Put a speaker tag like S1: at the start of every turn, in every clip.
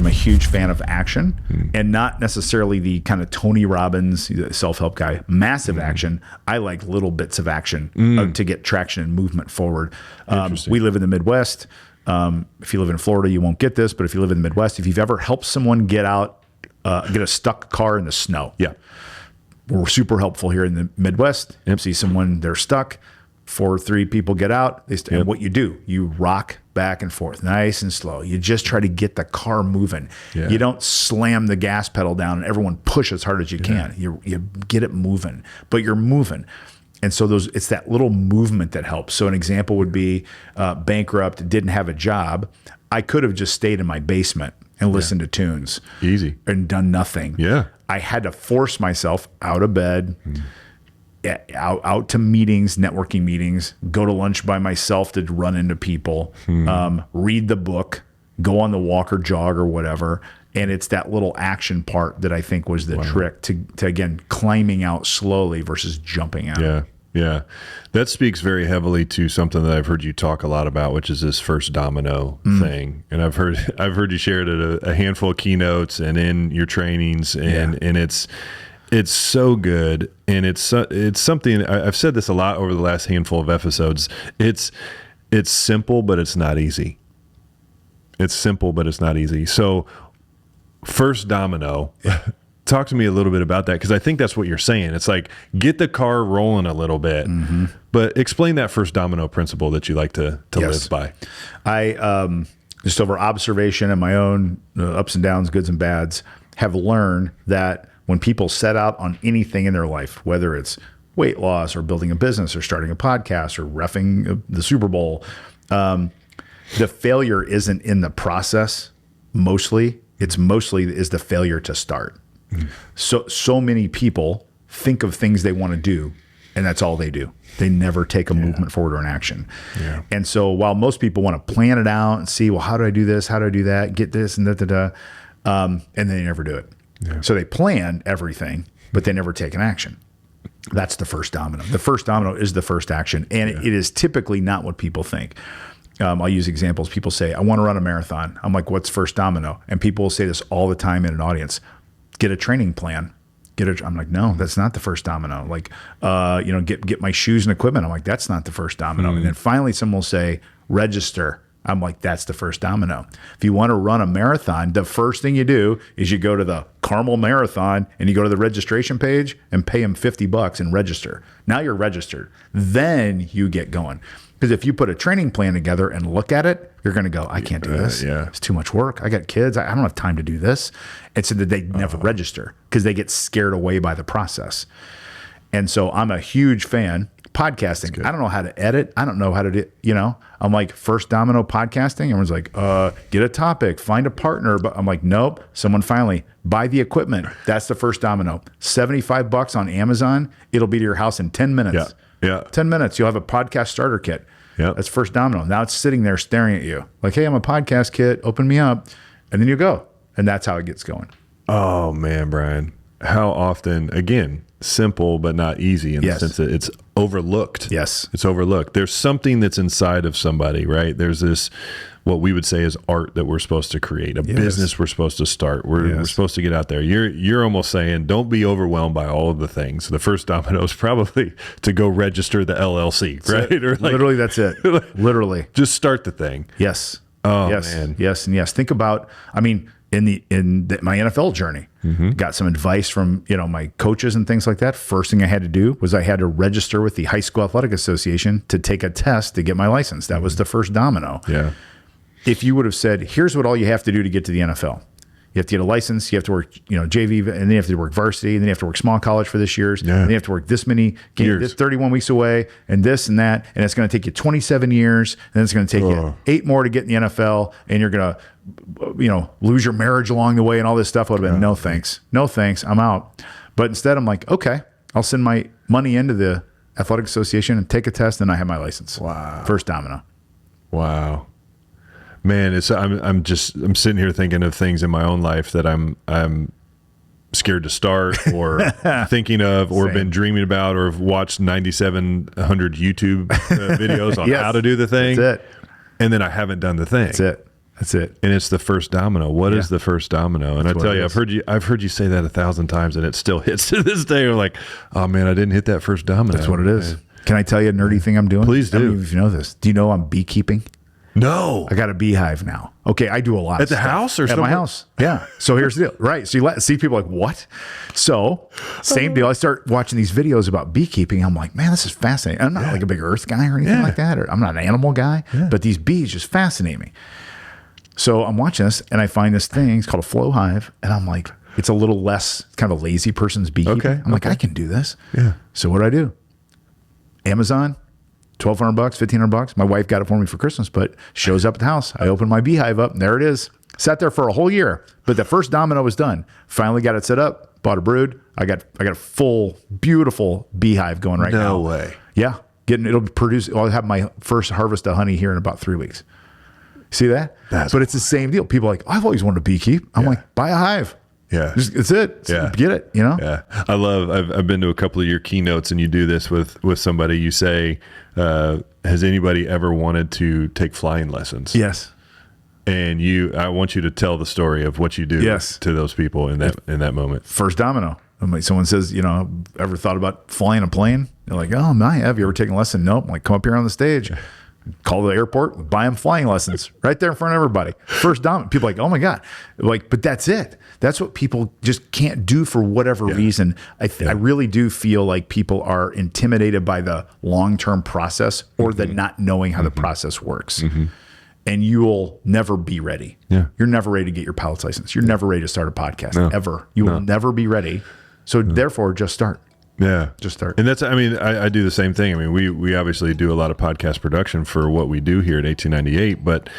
S1: I'm a huge fan of action and not necessarily the kind of Tony Robbins self-help guy, massive action. I like little bits of action to get traction and movement forward. We live in the Midwest. If you live in Florida, you won't get this, but if you live in the Midwest, if you've ever helped someone get out, get a stuck car in the snow.
S2: Yeah.
S1: We're super helpful here in the Midwest. See someone, they're stuck. 4 or 3 people get out. And what you do, you rock back and forth, nice and slow. You just try to get the car moving.
S2: Yeah.
S1: You don't slam the gas pedal down and everyone push as hard as you can. You get it moving, but you're moving. And so it's that little movement that helps. So an example would be bankrupt, didn't have a job. I could have just stayed in my basement and listened to tunes.
S2: Easy.
S1: And done nothing.
S2: Yeah.
S1: I had to force myself out of bed, out to meetings, networking meetings, go to lunch by myself to run into people, read the book, go on the walk or jog or whatever. And it's that little action part that I think was the trick to again, climbing out slowly versus jumping out.
S2: Yeah. Yeah. That speaks very heavily to something that I've heard you talk a lot about, which is this first domino thing. And I've heard you share it at a handful of keynotes and in your trainings, and it's so good. And it's something I've said this a lot over the last handful of episodes. It's simple, but it's not easy. It's simple, but it's not easy. So first domino, talk to me a little bit about that, because I think that's what you're saying. It's like, get the car rolling a little bit, but explain that first domino principle that you like to live by.
S1: I just over observation and my own ups and downs, goods and bads, have learned that when people set out on anything in their life, whether it's weight loss or building a business or starting a podcast or reffing the Super Bowl, the failure isn't in the process. Mostly is the failure to start. So many people think of things they want to do, and that's all they do. They never take a movement forward or an action. Yeah. And so while most people want to plan it out and see, well, how do I do this? How do I do that? Get this and and they never do it. Yeah. So they plan everything, but they never take an action. That's the first domino. The first domino is the first action, and it is typically not what people think. I'll use examples. People say, I want to run a marathon. I'm like, what's first domino? And people will say this all the time in an audience. Get a training plan. I'm like, no, that's not the first domino. Like, get my shoes and equipment. I'm like, that's not the first domino. And then finally someone will say, register. I'm like, that's the first domino. If you want to run a marathon, the first thing you do is you go to the Carmel Marathon and you go to the registration page and pay them $50 and register. Now you're registered. Then you get going. Because if you put a training plan together and look at it, you're going to go, I can't do this. It's too much work. I got kids. I don't have time to do this. And so that they never register because they get scared away by the process. And so I'm a huge fan. Podcasting. I don't know how to edit. I don't know how to do, I'm like, first domino podcasting. Everyone's like, get a topic, find a partner. But I'm like, nope. Someone finally buy the equipment. That's the first domino. $75 on Amazon. It'll be to your house in 10 minutes.
S2: Yeah.
S1: 10 minutes. You'll have a podcast starter kit. Yeah. That's first domino. Now it's sitting there staring at you like, hey, I'm a podcast kit. Open me up. And then you go. And that's how it gets going.
S2: Oh, man, Bryan. How often, again, simple but not easy in the sense that it's overlooked.
S1: Yes.
S2: It's overlooked. There's something that's inside of somebody, right? There's this, what we would say is art that we're supposed to create, a business we're supposed to start. We're supposed to get out there. You're almost saying, don't be overwhelmed by all of the things. The first domino is probably to go register the LLC, right? Or like,
S1: literally, that's it. Literally.
S2: Just start the thing.
S1: Yes.
S2: Oh,
S1: yes.
S2: Man.
S1: Yes. And yes. Think about, my NFL journey, got some advice from, my coaches and things like that. First thing I had to do was I had to register with the High School Athletic Association to take a test to get my license. That was the first domino. Yeah. If you would have said, here's what all you have to do to get to the NFL. You have to get a license. You have to work, JV, and then you have to work varsity, and then you have to work small college for this year's. And then you have to work this many games, this 31 weeks away, and this and that. And it's going to take you 27 years, and then it's going to take you 8 more to get in the NFL, and you're going to, lose your marriage along the way and all this stuff. I would have been, no thanks. No thanks. I'm out. But instead, I'm like, okay, I'll send my money into the Athletic Association and take a test, and I have my license.
S2: Wow.
S1: First domino.
S2: Wow. Man, I'm sitting here thinking of things in my own life that I'm scared to start or thinking of or been dreaming about or have watched 9,700 YouTube videos on how to do the thing.
S1: That's it.
S2: And then I haven't done the thing.
S1: That's it. That's it.
S2: And it's the first domino. What is the first domino? And I tell you, I've heard you say that 1,000 times, and it still hits to this day. You're like, oh man, I didn't hit that first domino.
S1: That's what it is. Can I tell you a nerdy thing I'm doing?
S2: Please do.
S1: I don't know if you know this. Do you know I'm beekeeping?
S2: No.
S1: I got a beehive now. Okay, I do a lot
S2: At
S1: of
S2: the
S1: stuff.
S2: house or
S1: at
S2: somewhere?
S1: my house. Yeah. So here's the deal. Right. So you see people like, what? So same deal. I start watching these videos about beekeeping. I'm like, man, this is fascinating. I'm not like a big earth guy or anything like that. Or I'm not an animal guy, but these bees just fascinate me. So I'm watching this and I find this thing. It's called a flow hive. And I'm like, it's a little less kind of a lazy person's beekeeping.
S2: Okay.
S1: I'm like, I can do this.
S2: Yeah.
S1: So what do? Amazon. $1,200, $1,500. My wife got it for me for Christmas, but shows up at the house. I open my beehive up and there it is. Sat there for a whole year, but the first domino was done. Finally got it set up, bought a brood. I got a full, beautiful beehive going right now.
S2: No way.
S1: Yeah. It'll produce, I'll have my first harvest of honey here in about 3 weeks. See that? But it's the same deal. People are like, I've always wanted to beekeep. I'm like, buy a hive.
S2: Yeah.
S1: It's it. Get it,
S2: Yeah. I've been to a couple of your keynotes and you do this with somebody. You say, has anybody ever wanted to take flying lessons?
S1: Yes.
S2: And I want you to tell the story of what you do to those people in that moment.
S1: First domino. I'm like, someone says, ever thought about flying a plane? They're like, oh my, have you ever taken a lesson? Nope. I'm like, come up here on the stage. Call the airport, buy them flying lessons right there in front of everybody. First domino. People are like, oh my God. Like, but that's it. That's what people just can't do for whatever reason. I really do feel like people are intimidated by the long-term process or the not knowing how the process works. And you'll never be ready.
S2: Yeah.
S1: You're never ready to get your pilot's license. You're never ready to start a podcast ever. You will never be ready. So therefore just start.
S2: Yeah.
S1: Just start.
S2: And that's, I do the same thing. We obviously do a lot of podcast production for what we do here at 1898, but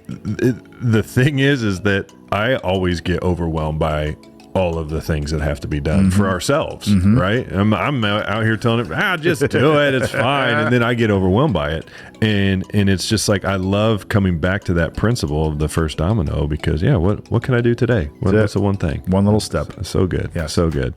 S2: the thing is that I always get overwhelmed by all of the things that have to be done for ourselves, right? I'm out here telling it, just do it, it's fine. And then I get overwhelmed by it. And it's just like, I love coming back to that principle of the first domino because what can I do today? What's the one thing?
S1: One little step.
S2: So good.
S1: Yeah.
S2: So good.